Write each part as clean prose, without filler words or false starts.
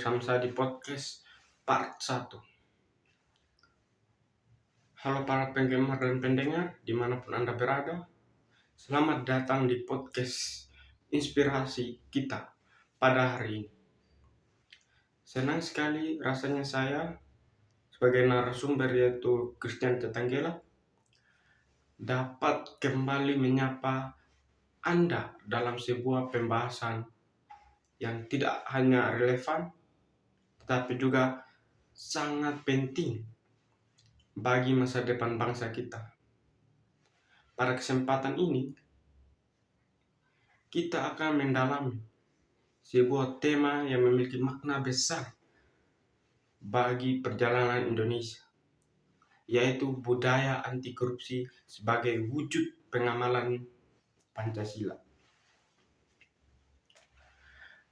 bersama saya di podcast part 1. Halo para penggemar dan pendengar dimanapun Anda berada. Selamat datang di podcast inspirasi kita pada hari ini. Senang sekali rasanya saya sebagai narasumber yaitu Christian Tetanggela dapat kembali menyapa Anda dalam sebuah pembahasan yang tidak hanya relevan tetapi juga sangat penting bagi masa depan bangsa kita. Pada kesempatan ini, kita akan mendalami sebuah tema yang memiliki makna besar bagi perjalanan Indonesia, yaitu budaya anti korupsi sebagai wujud pengamalan Pancasila.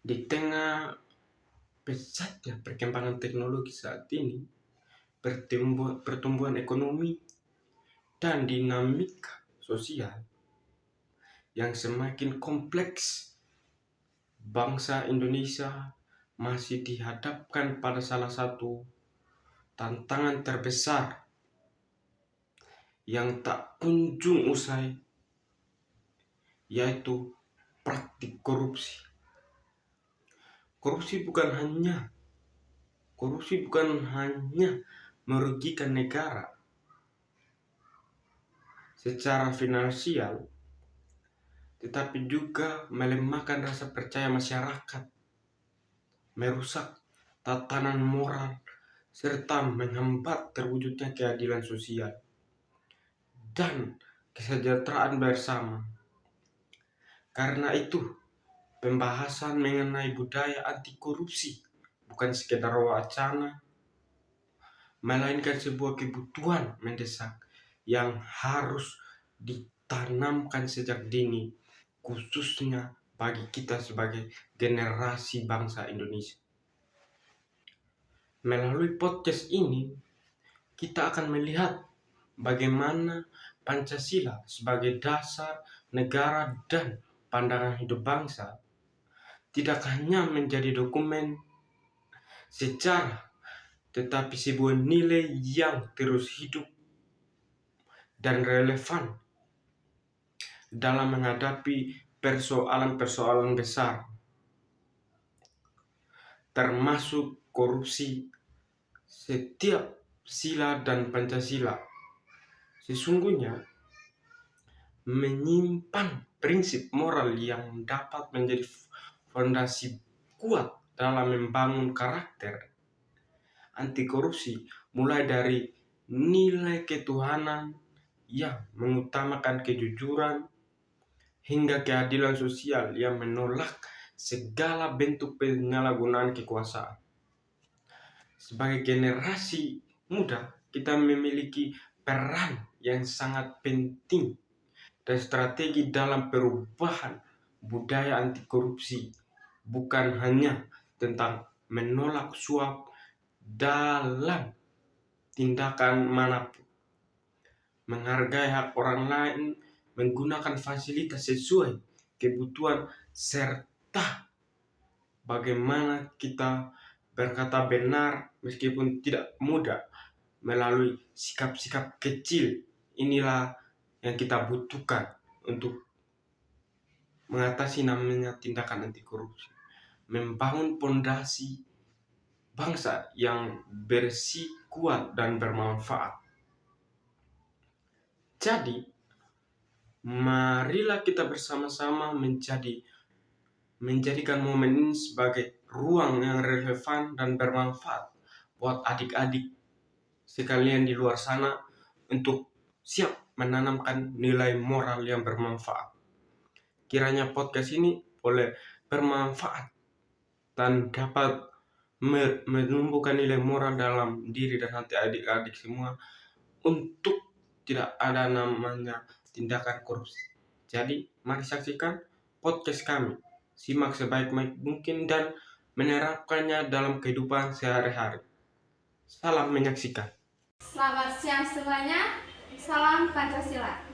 Di tengah pesatnya perkembangan teknologi saat ini, pertumbuhan ekonomi, dan dinamika sosial yang semakin kompleks, bangsa Indonesia masih dihadapkan pada salah satu tantangan terbesar yang tak kunjung usai, yaitu praktik korupsi. Korupsi bukan hanya merugikan negara secara finansial, tetapi juga melemahkan rasa percaya masyarakat, merusak tatanan moral, serta menghambat terwujudnya keadilan sosial dan kesejahteraan bersama. Karena itu, pembahasan mengenai budaya anti korupsi bukan sekedar wacana, melainkan sebuah kebutuhan mendesak yang harus ditanamkan sejak dini, khususnya bagi kita sebagai generasi bangsa Indonesia. Melalui podcast ini, kita akan melihat bagaimana Pancasila sebagai dasar negara dan pandangan hidup bangsa tidak hanya menjadi dokumen sejarah, tetapi sebuah nilai yang terus hidup dan relevan dalam menghadapi persoalan-persoalan besar, termasuk korupsi. Setiap sila dan Pancasila sesungguhnya menyimpan prinsip moral yang dapat menjadi fondasi kuat dalam membangun karakter anti korupsi, mulai dari nilai ketuhanan yang mengutamakan kejujuran hingga keadilan sosial yang menolak segala bentuk penyalahgunaan kekuasaan. Sebagai generasi muda, kita memiliki peran yang sangat penting dan strategi dalam perubahan budaya anti korupsi, bukan hanya tentang menolak suap dalam tindakan manapun, menghargai hak orang lain, menggunakan fasilitas sesuai kebutuhan, serta bagaimana kita berkata benar meskipun tidak mudah. Melalui sikap-sikap kecil inilah yang kita butuhkan untuk mengatasi namanya tindakan anti korupsi, membangun pondasi bangsa yang bersih, kuat, dan bermanfaat. Jadi, marilah kita bersama-sama menjadikan momen ini sebagai ruang yang relevan dan bermanfaat buat adik-adik sekalian di luar sana untuk siap menanamkan nilai moral yang bermanfaat. Kiranya podcast ini boleh bermanfaat dan dapat menumbuhkan nilai moral dalam diri dan hati adik-adik semua untuk tidak ada namanya tindakan korupsi. Jadi, mari saksikan podcast kami. Simak sebaik mungkin dan menerapkannya dalam kehidupan sehari-hari. Salam menyaksikan. Selamat siang semuanya, salam Pancasila.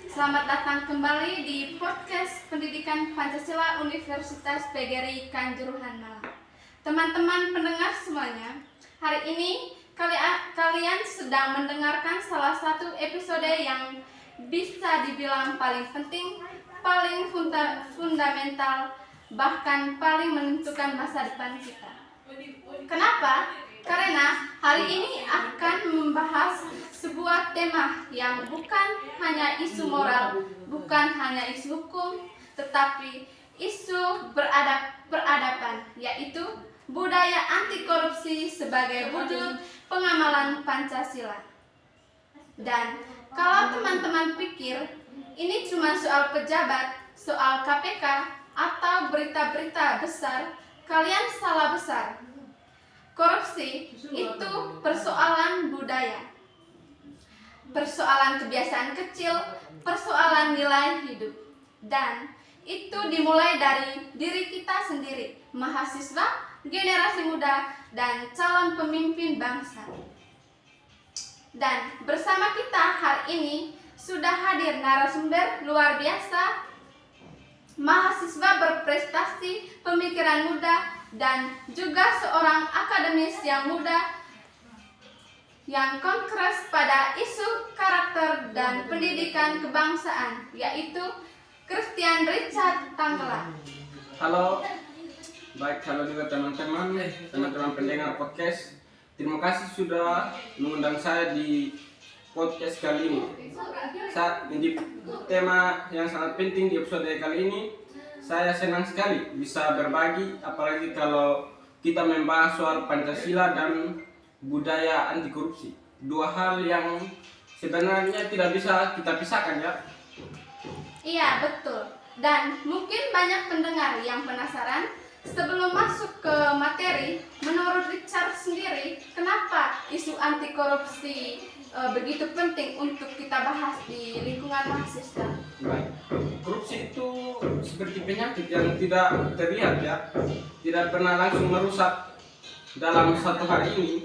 Selamat datang kembali di podcast Pendidikan Pancasila Universitas PGRI Kanjuruhan Malang. Teman-teman pendengar semuanya, hari ini kalian sedang mendengarkan salah satu episode yang bisa dibilang paling penting, paling fundamental, bahkan paling menentukan masa depan kita. Kenapa? Karena hari ini akan membahas sebuah tema yang bukan hanya isu moral, bukan hanya isu hukum, tetapi isu peradaban, yaitu budaya anti korupsi sebagai wujud pengamalan Pancasila. Dan kalau teman-teman pikir ini cuma soal pejabat, soal KPK, atau berita-berita besar, kalian salah besar. Korupsi itu persoalan budaya, persoalan kebiasaan kecil, persoalan nilai hidup. Dan itu dimulai dari diri kita sendiri, mahasiswa, generasi muda, dan calon pemimpin bangsa. Dan bersama kita hari ini sudah hadir narasumber luar biasa, mahasiswa berprestasi, pemikiran muda, dan juga seorang akademis yang muda yang konkret pada isu karakter dan pendidikan kebangsaan, yaitu Christian Richard Tanggela. Halo, baik, halo juga teman-teman pendengar podcast. Terima kasih sudah mengundang saya di podcast kali ini. Di tema yang sangat penting di episode kali ini, saya senang sekali bisa berbagi, apalagi kalau kita membahas soal Pancasila dan budaya anti korupsi. Dua hal yang sebenarnya tidak bisa kita pisahkan, ya. Iya, betul. Dan mungkin banyak pendengar yang penasaran. Sebelum masuk ke materi, menurut Richard sendiri, kenapa isu anti korupsi begitu penting untuk kita bahas di lingkungan mahasiswa? Baik. Korupsi itu seperti penyakit yang tidak terlihat, ya. Tidak pernah langsung merusak dalam satu hari ini,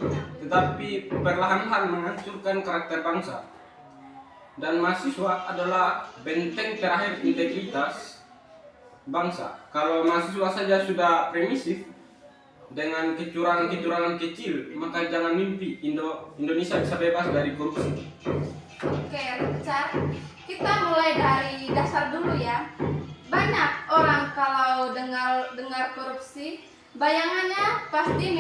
tetapi perlahan-lahan menghancurkan karakter bangsa. Dan mahasiswa adalah benteng terakhir integritas bangsa. Kalau mahasiswa saja sudah permisif dengan kecurangan-kecurangan kecil, maka jangan mimpi Indonesia bisa bebas dari korupsi. Oke, Richard, kita mulai dari dasar dulu, ya. Banyak orang kalau dengar korupsi, bayangannya pasti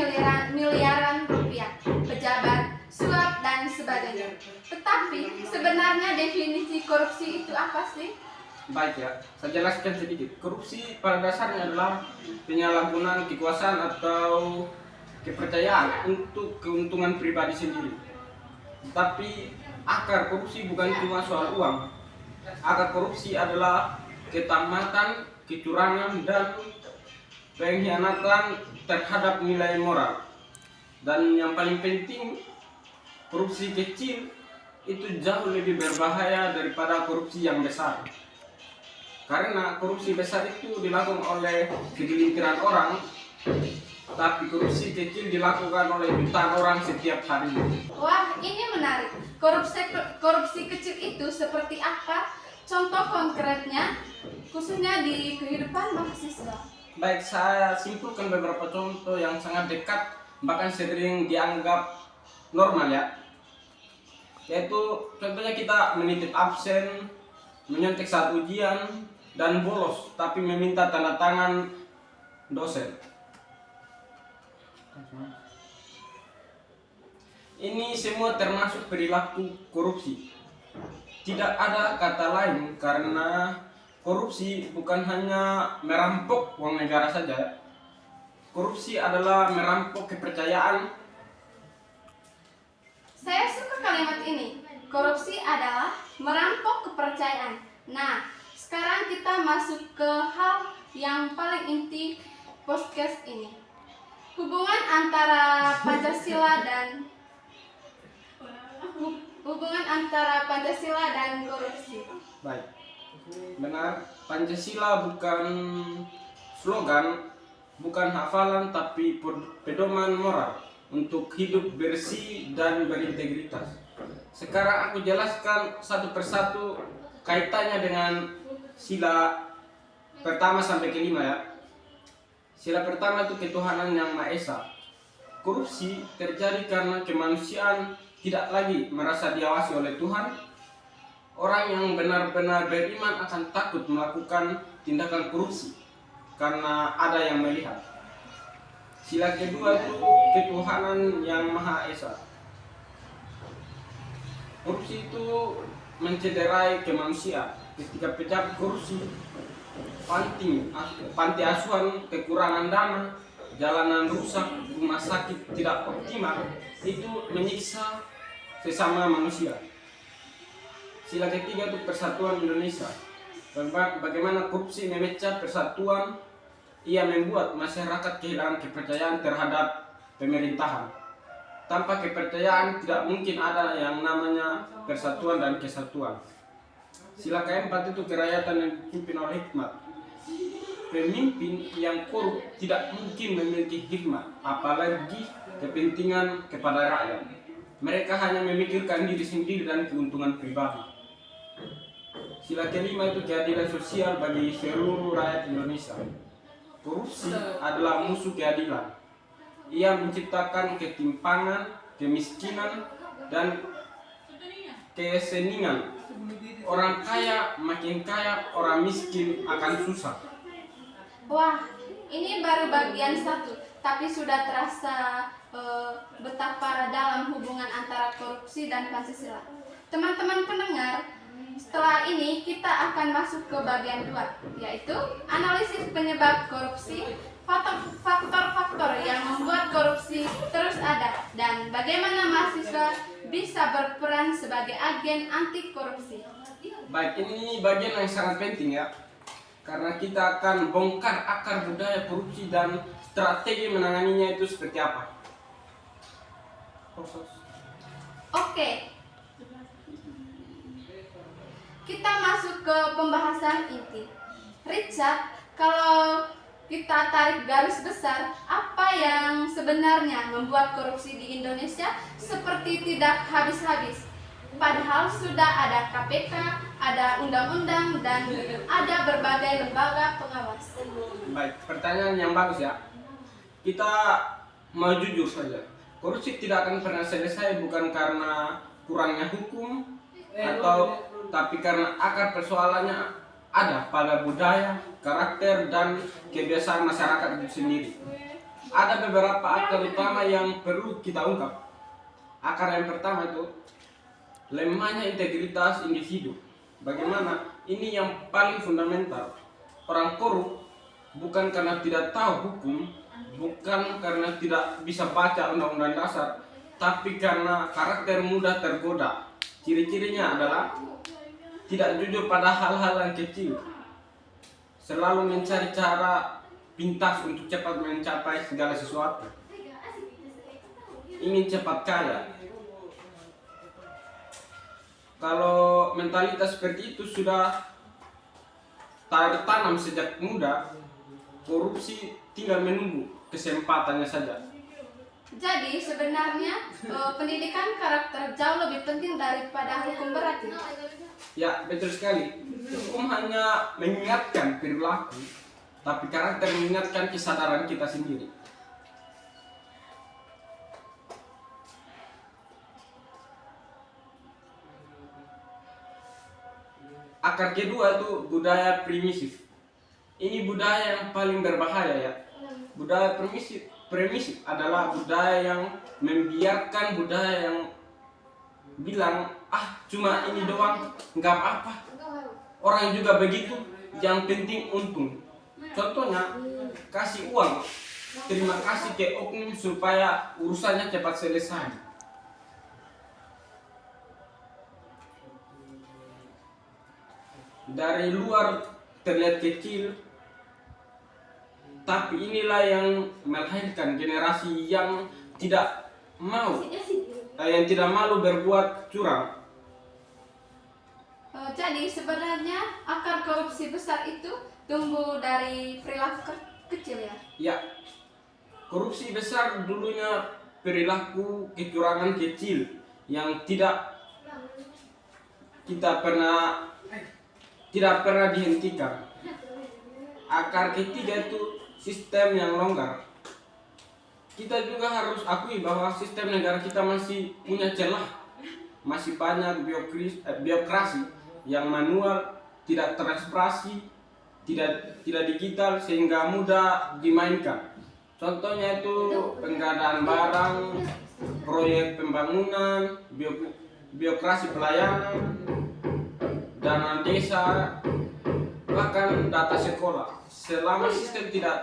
miliaran rupiah, pejabat, suap, dan sebagainya. Tetapi sebenarnya definisi korupsi itu apa sih? Baik, ya, saya jelaskan sedikit. Korupsi pada dasarnya adalah penyalahgunaan kekuasaan atau kepercayaan untuk keuntungan pribadi sendiri. Tapi akar korupsi bukan cuma soal uang. Akar korupsi adalah ketamatan, kecurangan, dan pengkhianatan terhadap nilai moral. Dan yang paling penting, korupsi kecil itu jauh lebih berbahaya daripada korupsi yang besar. Karena korupsi besar itu dilakukan oleh segelintiran orang, tapi korupsi kecil dilakukan oleh jutaan orang setiap hari. Wah, ini menarik. Korupsi kecil itu seperti apa? Contoh konkretnya, khususnya di kehidupan mahasiswa. Baik, saya simpulkan beberapa contoh yang sangat dekat, bahkan sering dianggap normal, ya. Yaitu contohnya kita menitip absen, menyontek saat ujian, dan bolos tapi meminta tanda tangan dosen. Ini semua termasuk perilaku korupsi. Tidak ada kata lain, karena korupsi bukan hanya merampok uang negara saja. Korupsi adalah merampok kepercayaan. Saya suka kalimat ini. Korupsi adalah merampok kepercayaan. Nah, sekarang kita masuk ke hal yang paling inti podcast ini. Hubungan antara Pancasila dan korupsi. Baik, benar. Pancasila bukan slogan, bukan hafalan, tapi pedoman moral untuk hidup bersih dan berintegritas. Sekarang aku jelaskan satu persatu kaitannya dengan sila pertama sampai kelima, ya. Sila pertama itu ketuhanan yang Maha Esa. Korupsi terjadi karena kemanusiaan tidak lagi merasa diawasi oleh Tuhan. Orang yang benar-benar beriman akan takut melakukan tindakan korupsi karena ada yang melihat. Sila kedua itu ketuhanan yang Maha Esa. Korupsi itu mencederai kemanusiaan. Ketika pejabat korupsi, panti asuhan kekurangan dana, jalanan rusak, rumah sakit tidak optimal, itu menyiksa sesama manusia. Sila ketiga itu persatuan Indonesia. Bagaimana korupsi memecah persatuan, ia membuat masyarakat kehilangan kepercayaan terhadap pemerintahan. Tanpa kepercayaan tidak mungkin ada yang namanya persatuan dan kesatuan. Sila keempat itu kerakyatan yang dipimpin oleh hikmat. Pemimpin yang korup tidak mungkin memiliki hikmat, apalagi kepentingan kepada rakyat. Mereka hanya memikirkan diri sendiri dan keuntungan pribadi. Sila kelima itu keadilan sosial bagi seluruh rakyat Indonesia. Korupsi adalah musuh keadilan. Ia menciptakan ketimpangan, kemiskinan, dan keseningan. Orang kaya makin kaya, orang miskin akan susah. Wah, ini baru bagian satu, tapi sudah terasa betapa dalam hubungan antara korupsi dan Pancasila. Teman-teman pendengar, setelah ini kita akan masuk ke bagian 2, yaitu analisis penyebab korupsi, faktor-faktor yang membuat korupsi terus ada, dan bagaimana mahasiswa bisa berperan sebagai agen anti korupsi. Baik, ini bagian yang sangat penting ya, karena kita akan bongkar akar budaya korupsi dan strategi menanganinya itu seperti apa. Oke, kita masuk ke pembahasan inti. Richard, kalau kita tarik garis besar, apa yang sebenarnya membuat korupsi di Indonesia seperti tidak habis-habis? Padahal sudah ada KPK, ada undang-undang, dan ada berbagai lembaga pengawas. Baik, pertanyaan yang bagus ya. Kita mau jujur saja. Korupsi tidak akan pernah selesai bukan karena kurangnya hukum tapi karena akar persoalannya ada pada budaya, karakter, dan kebiasaan masyarakat itu sendiri. Ada beberapa akar utama yang perlu kita ungkap. Akar yang pertama itu lemahnya integritas individu. Bagaimana? Ini yang paling fundamental. Orang korup bukan karena tidak tahu hukum, bukan karena tidak bisa baca undang-undang dasar, tapi karena karakter mudah tergoda. Ciri-cirinya adalah tidak jujur pada hal-hal yang kecil, selalu mencari cara pintas untuk cepat mencapai segala sesuatu, ingin cepat kaya. Kalau mentalitas seperti itu sudah tertanam sejak muda, korupsi tinggal menunggu kesempatannya saja. Jadi sebenarnya pendidikan karakter jauh lebih penting daripada hukum berat. Ya, betul sekali. Hukum hanya mengingatkan perilaku, tapi karakter mengingatkan kesadaran kita sendiri. Akar kedua itu budaya primisif. Ini budaya yang paling berbahaya ya. Budaya primisif adalah budaya yang membiarkan budaya yang bilang cuma ini doang, nggak apa-apa. Orang juga begitu, yang penting untung. Contohnya, kasih uang, terima kasih ke oknum supaya urusannya cepat selesai. Dari luar terlihat kecil, tapi inilah yang melahirkan generasi yang tidak malu berbuat curang. Jadi sebenarnya akar korupsi besar itu tumbuh dari perilaku kecil ya? Ya, korupsi besar dulunya perilaku kecurangan kecil yang tidak pernah dihentikan. Akar ketiga itu sistem yang longgar, kita juga harus akui bahwa sistem negara kita masih punya celah, masih banyak birokrasi yang manual, tidak transparansi, tidak digital sehingga mudah dimainkan. Contohnya itu pengadaan barang, proyek pembangunan, birokrasi pelayanan, dana desa, bahkan data sekolah. Selama sistem tidak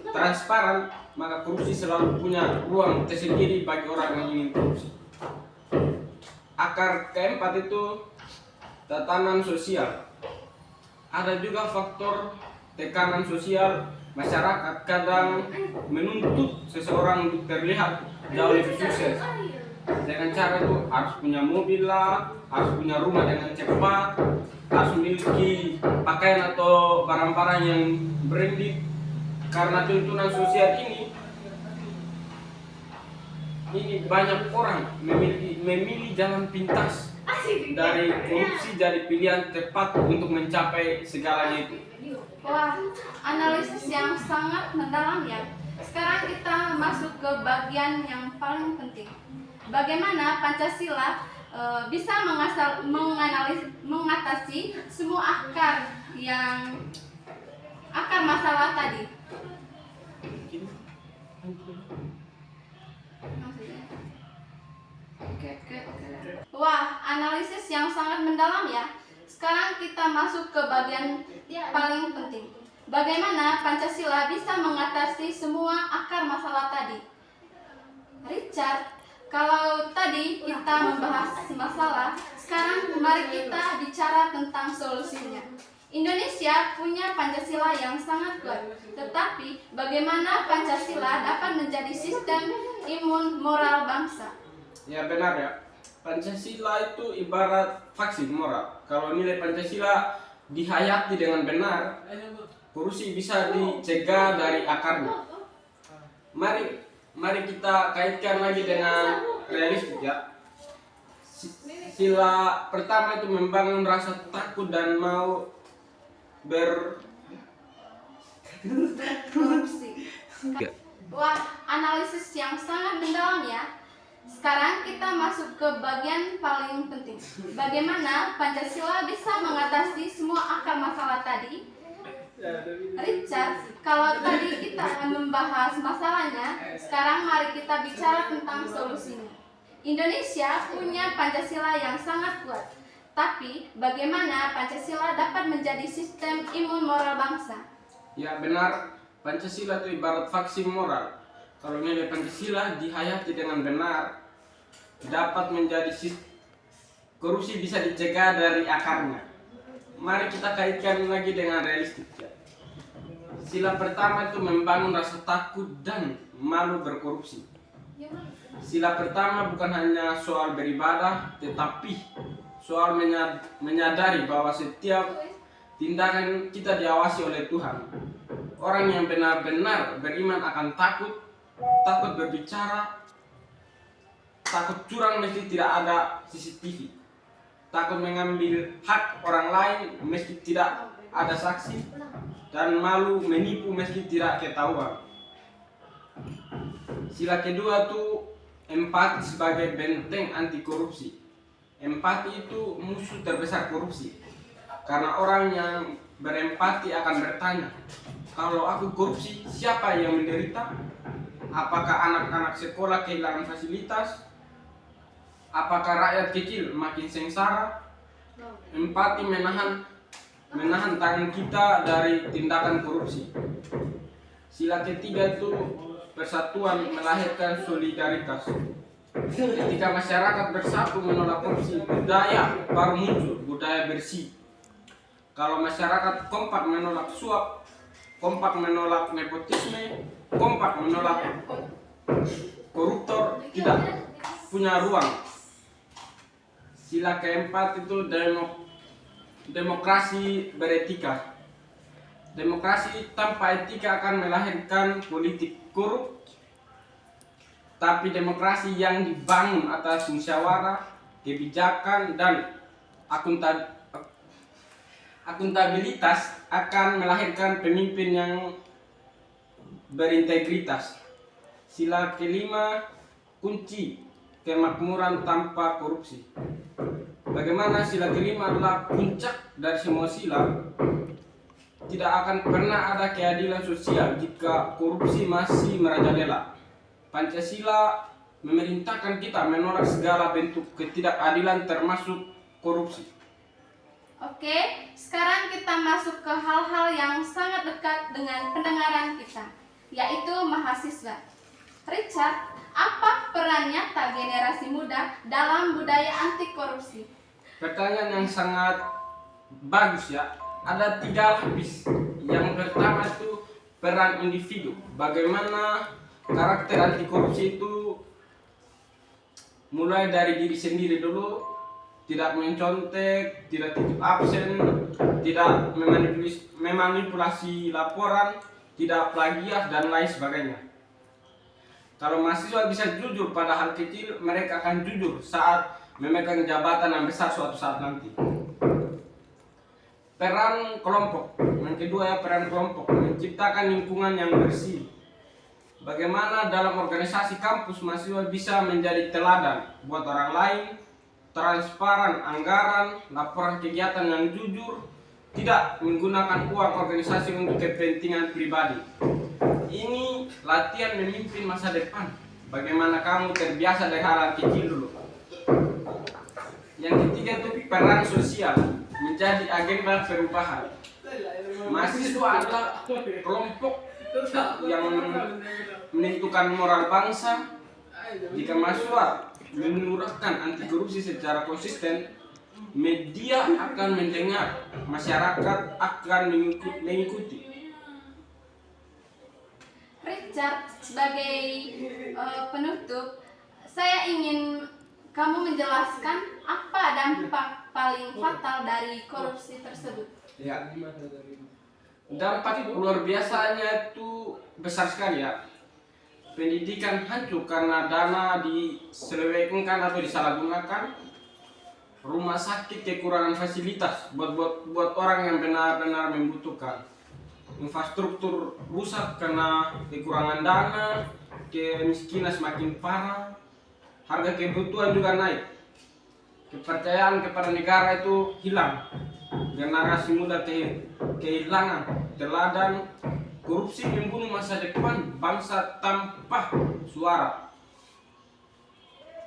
transparan, maka korupsi selalu punya ruang tersendiri bagi orang yang ingin korupsi. Akar keempat itu tatanan sosial. Ada juga faktor tekanan sosial. Masyarakat kadang menuntut seseorang untuk terlihat jauh lebih sukses. Dengan cara itu harus punya mobil lah, harus punya rumah dengan cepat, harus memiliki pakaian atau barang-barang yang branded. Karena tuntunan sosial ini banyak orang memilih jalan pintas dari korupsi jadi pilihan tepat untuk mencapai segalanya itu. Wah, analisis yang sangat mendalam ya. Sekarang kita masuk ke bagian yang paling penting. Bagaimana Pancasila bisa mengatasi semua akar masalah tadi. Wah, analisis yang sangat mendalam ya. Sekarang kita masuk ke bagian paling penting. Bagaimana Pancasila bisa mengatasi semua akar masalah tadi? Richard, kalau tadi kita membahas masalah, sekarang mari kita bicara tentang solusinya. Indonesia punya Pancasila yang sangat kuat, tetapi bagaimana Pancasila dapat menjadi sistem imun moral bangsa? Ya benar ya, Pancasila itu ibarat vaksin moral. Kalau nilai Pancasila dihayati dengan benar, korupsi bisa dicegah dari akarnya. Mari kita kaitkan lagi dengan realistik ya. Sila pertama itu membangun rasa takut dan mau Korupsi. Wah, analisis yang sangat mendalam ya. Sekarang kita masuk ke bagian paling penting. Bagaimana Pancasila bisa mengatasi semua akar masalah tadi? Richard, kalau tadi kita membahas masalahnya, sekarang mari kita bicara tentang solusinya. Indonesia punya Pancasila yang sangat kuat, tapi bagaimana Pancasila dapat menjadi sistem imun moral bangsa? Ya benar, Pancasila itu ibarat vaksin moral. Kalau nilai Pancasila dihayati dengan benar, dapat menjadi korupsi bisa dicegah dari akarnya. Mari kita kaitkan lagi dengan realistik ya. Sila pertama itu membangun rasa takut dan malu berkorupsi. Sila pertama bukan hanya soal beribadah, tetapi soal menyadari bahwa setiap tindakan kita diawasi oleh Tuhan. Orang yang benar-benar beriman akan takut berbicara, takut curang meski tidak ada CCTV, takut mengambil hak orang lain meski tidak ada saksi, dan malu menipu meski tidak ketahuan. Sila kedua itu empati sebagai benteng anti korupsi. Empati itu musuh terbesar korupsi, karena orang yang berempati akan bertanya, kalau aku korupsi, siapa yang menderita? Apakah anak-anak sekolah kehilangan fasilitas? Apakah rakyat kecil makin sengsara? Empati menahan tangan kita dari tindakan korupsi. Sila ketiga itu persatuan melahirkan solidaritas. Ketika masyarakat bersatu menolak korupsi, budaya baru muncul, budaya bersih. Kalau masyarakat kompak menolak suap, kompak menolak nepotisme, kompak menolak koruptor, tidak punya ruang. Sila keempat itu demokrasi beretika. Demokrasi tanpa etika akan melahirkan politik korup. Tapi demokrasi yang dibangun atas musyawarah, kebijakan, dan akuntabilitas akan melahirkan pemimpin yang berintegritas. Sila kelima, kunci kemakmuran tanpa korupsi. Bagaimana sila kelima adalah puncak dari semua sila. Tidak akan pernah ada keadilan sosial jika korupsi masih merajalela. Pancasila memerintahkan kita menolak segala bentuk ketidakadilan termasuk korupsi. Oke, sekarang kita masuk ke hal-hal yang sangat dekat dengan pendengaran kita, yaitu mahasiswa. Richard, apa peran nyata generasi muda dalam budaya anti korupsi? Pertanyaan yang sangat bagus ya. Ada 3 lapis. Yang pertama itu peran individu. Bagaimana karakter anti korupsi itu mulai dari diri sendiri dulu, tidak mencontek, tidak titip absen, tidak memanipulasi laporan, tidak plagiat dan lain sebagainya. Kalau mahasiswa bisa jujur pada hal kecil, mereka akan jujur saat memegang jabatan yang besar suatu saat nanti. Peran kelompok. Yang kedua ya, peran kelompok, menciptakan lingkungan yang bersih. Bagaimana dalam organisasi kampus mahasiswa bisa menjadi teladan buat orang lain, transparan anggaran, laporan kegiatan yang jujur, tidak menggunakan uang organisasi untuk kepentingan pribadi. Ini latihan memimpin masa depan. Bagaimana kamu terbiasa dari hal kecil dulu. Yang ketiga itu peran sosial, menjadi agen perubahan. Mahasiswa adalah kelompok yang menentukan moral bangsa. Jika mahasiswa menyuarakan anti korupsi secara konsisten, media akan mendengar, masyarakat akan mengikuti. Richard, sebagai penutup, saya ingin kamu menjelaskan apa dampak paling fatal dari korupsi tersebut. Ya, dampak luar biasanya itu besar sekali ya. Pendidikan hancur karena dana diselewengkan atau disalahgunakan. Rumah sakit kekurangan fasilitas buat orang yang benar-benar membutuhkan. Infrastruktur rusak karena kekurangan dana, kemiskinan semakin parah, harga kebutuhan juga naik. Kepercayaan kepada negara itu hilang. Generasi muda kehilangan teladan. Korupsi membunuh masa depan bangsa tanpa suara.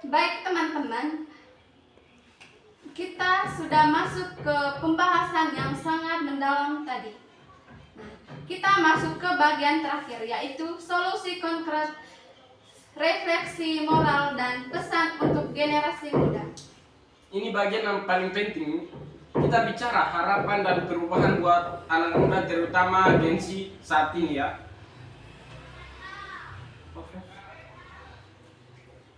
Baik teman-teman, kita sudah masuk ke pembahasan yang sangat mendalam tadi. Nah, kita masuk ke bagian terakhir, yaitu solusi konkret, refleksi moral, dan pesan untuk generasi muda. Ini bagian yang paling penting. Kita bicara harapan dan perubahan buat anak muda, terutama Gen Z saat ini ya.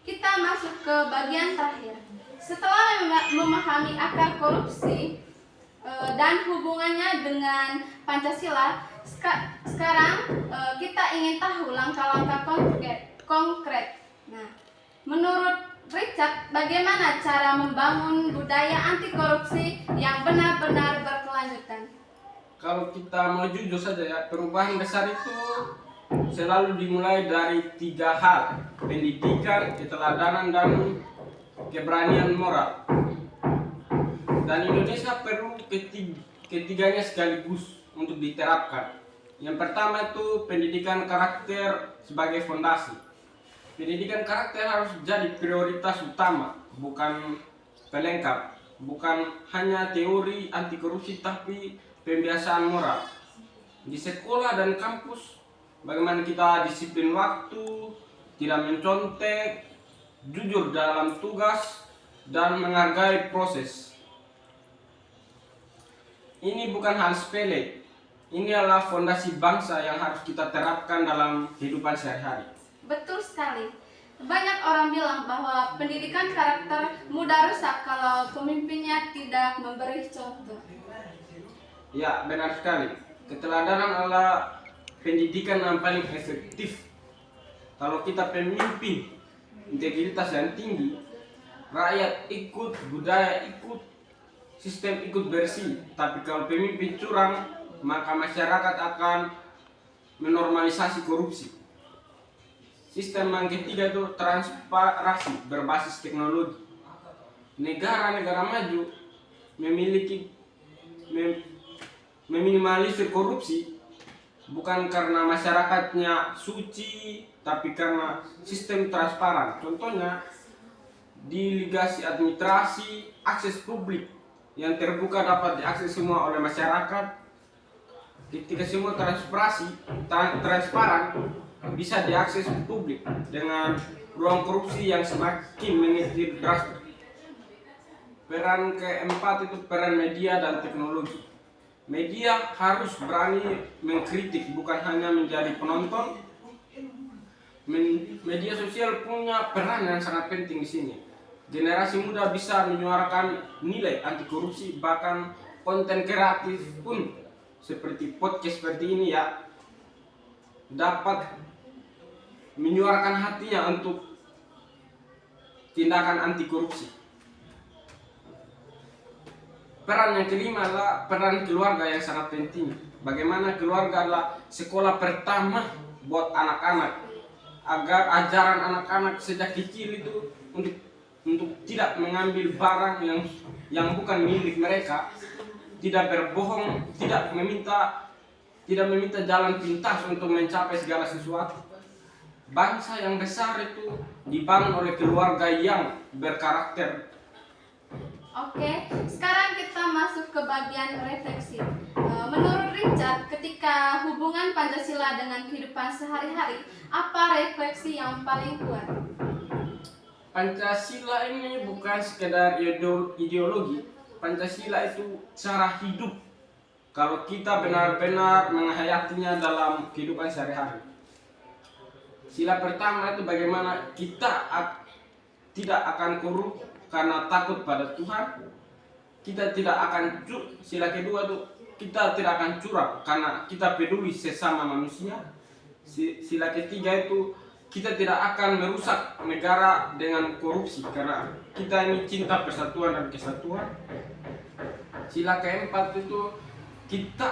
Kita masuk ke bagian terakhir. Setelah memahami akar korupsi dan hubungannya dengan Pancasila, sekarang kita ingin tahu langkah-langkah konkret. Nah, menurut Richard, bagaimana cara membangun budaya anti korupsi yang benar-benar berkelanjutan? Kalau kita mau jujur saja ya, perubahan besar itu selalu dimulai dari 3 hal: pendidikan, keteladanan, dan keberanian moral. Dan Indonesia perlu ketiganya sekaligus untuk diterapkan. Yang pertama itu pendidikan karakter sebagai fondasi. Pendidikan karakter harus jadi prioritas utama, bukan pelengkap, bukan hanya teori anti korupsi tapi pembiasaan moral. Di sekolah dan kampus, bagaimana kita disiplin waktu, tidak mencontek, jujur dalam tugas, dan menghargai proses. Ini bukan hal sepele. Ini adalah fondasi bangsa yang harus kita terapkan dalam kehidupan sehari-hari. Betul sekali. Banyak orang bilang bahwa pendidikan karakter mudah rusak kalau pemimpinnya tidak memberi contoh. Ya, benar sekali. Keteladanan adalah pendidikan yang paling efektif. Kalau kita pemimpin integritas yang tinggi, rakyat ikut, budaya ikut, sistem ikut bersih. Tapi kalau pemimpin curang, maka masyarakat akan menormalisasi korupsi. Sistem yang ketiga itu transparansi berbasis teknologi. Negara-negara maju memiliki meminimalisir korupsi bukan karena masyarakatnya suci, tapi karena sistem transparan. Contohnya delegasi administrasi, akses publik yang terbuka dapat diakses semua oleh masyarakat. Ketika semua transparan bisa diakses publik dengan ruang korupsi yang semakin mengecil drastis. Peran keempat itu peran media dan teknologi. Media harus berani mengkritik, bukan hanya menjadi penonton. Media sosial punya peran yang sangat penting di sini. Generasi muda bisa menyuarakan nilai anti korupsi, bahkan konten kreatif pun seperti podcast seperti ini ya dapat menyuarakan hatinya untuk tindakan anti korupsi. Peran yang kelima adalah peran keluarga yang sangat penting. Bagaimana keluarga adalah sekolah pertama buat anak-anak, agar ajaran anak-anak sejak kecil itu untuk tidak mengambil barang yang bukan milik mereka, tidak berbohong, tidak meminta jalan pintas untuk mencapai segala sesuatu. Bangsa yang besar itu dibangun oleh keluarga yang berkarakter. Oke, sekarang kita masuk ke bagian refleksi. Menurut Richard, ketika hubungan Pancasila dengan kehidupan sehari-hari, apa refleksi yang paling kuat? Pancasila ini bukan sekedar ideologi. Pancasila itu cara hidup. Kalau kita benar-benar menghayatinya dalam kehidupan sehari-hari. Sila pertama itu bagaimana kita tidak akan korup karena takut pada Tuhan. Kita tidak akan sila kedua itu kita tidak akan curang karena kita peduli sesama manusia. Sila ketiga itu kita tidak akan merusak negara dengan korupsi karena kita ini cinta persatuan dan kesatuan. Sila keempat itu kita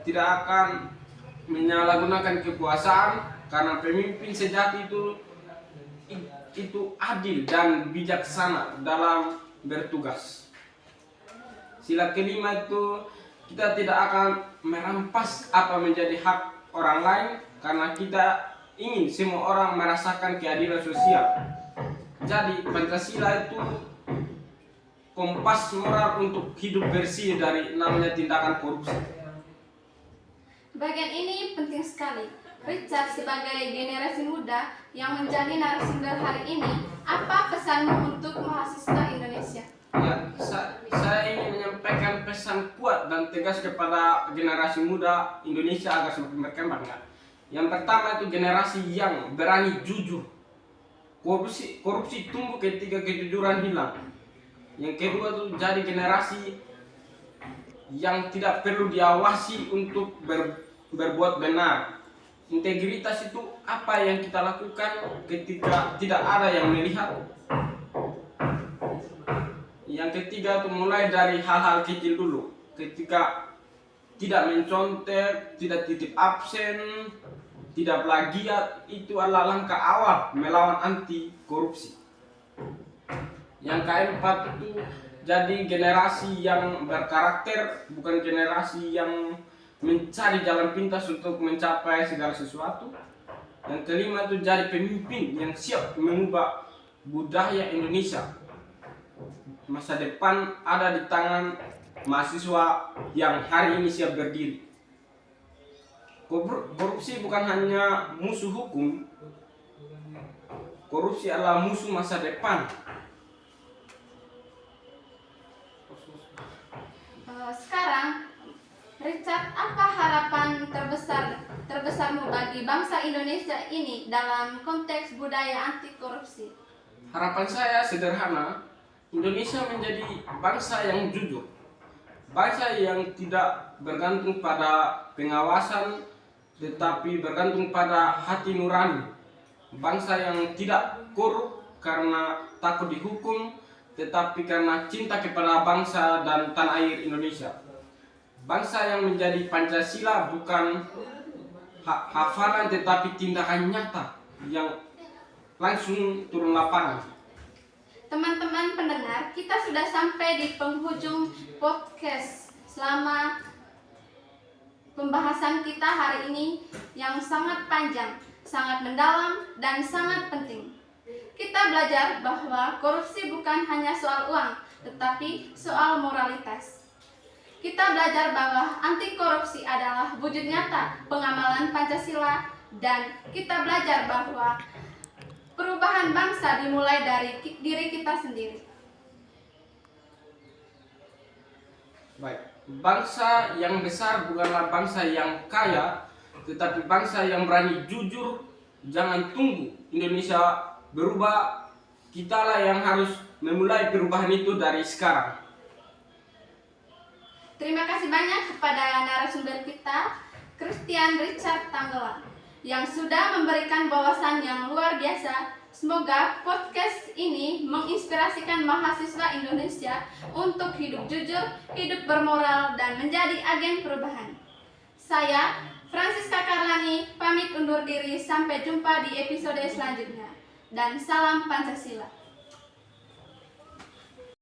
tidak akan menyalahgunakan kekuasaan karena pemimpin sejati itu adil dan bijaksana dalam bertugas. Sila kelima itu kita tidak akan merampas apa menjadi hak orang lain karena kita ingin semua orang merasakan keadilan sosial. Jadi Pancasila itu kompas moral untuk hidup bersih dari namanya tindakan korupsi. Bagian ini penting sekali. Richard, sebagai generasi muda yang menjadi narasumber hari ini, apa pesanmu untuk mahasiswa Indonesia? Ya, saya ingin menyampaikan pesan kuat dan tegas kepada generasi muda Indonesia agar semakin berkembang. Ya. Yang pertama itu generasi yang berani jujur. Korupsi tumbuh ketika kejujuran hilang. Yang kedua itu jadi generasi yang tidak perlu diawasi untuk berbuat benar. Integritas itu apa yang kita lakukan ketika tidak ada yang melihat. Yang ketiga itu mulai dari hal-hal kecil dulu. Ketika tidak mencontek, tidak titip absen, tidak plagiat, itu adalah langkah awal melawan anti korupsi. Yang keempat itu jadi generasi yang berkarakter, bukan generasi yang mencari jalan pintas untuk mencapai segala sesuatu. Yang kelima itu jadi pemimpin yang siap mengubah budaya Indonesia. Masa depan ada di tangan mahasiswa yang hari ini siap berdiri. Korupsi bukan hanya musuh hukum. Korupsi adalah musuh masa depan. Sekarang Richard, apa harapan terbesarmu bagi bangsa Indonesia ini dalam konteks budaya anti korupsi? Harapan saya sederhana, Indonesia menjadi bangsa yang jujur, bangsa yang tidak bergantung pada pengawasan, tetapi bergantung pada hati nurani, bangsa yang tidak korup karena takut dihukum, tetapi karena cinta kepada bangsa dan tanah air Indonesia. Bangsa yang menjadi Pancasila bukan hafalan tetapi tindakan nyata yang langsung turun lapangan. Teman-teman pendengar, kita sudah sampai di penghujung podcast selama pembahasan kita hari ini yang sangat panjang, sangat mendalam, dan sangat penting. Kita belajar bahwa korupsi bukan hanya soal uang, tetapi soal moralitas. Kita belajar bahwa anti korupsi adalah wujud nyata pengamalan Pancasila, dan kita belajar bahwa perubahan bangsa dimulai dari diri kita sendiri. Baik, bangsa yang besar bukanlah bangsa yang kaya, tetapi bangsa yang berani jujur. Jangan tunggu Indonesia berubah, kitalah yang harus memulai perubahan itu dari sekarang. Terima kasih banyak kepada narasumber kita, Christian Richard Tanggelam, yang sudah memberikan wawasan yang luar biasa. Semoga podcast ini menginspirasikan mahasiswa Indonesia untuk hidup jujur, hidup bermoral, dan menjadi agen perubahan. Saya, Francisca Karlani, pamit undur diri. Sampai jumpa di episode selanjutnya. Dan salam Pancasila.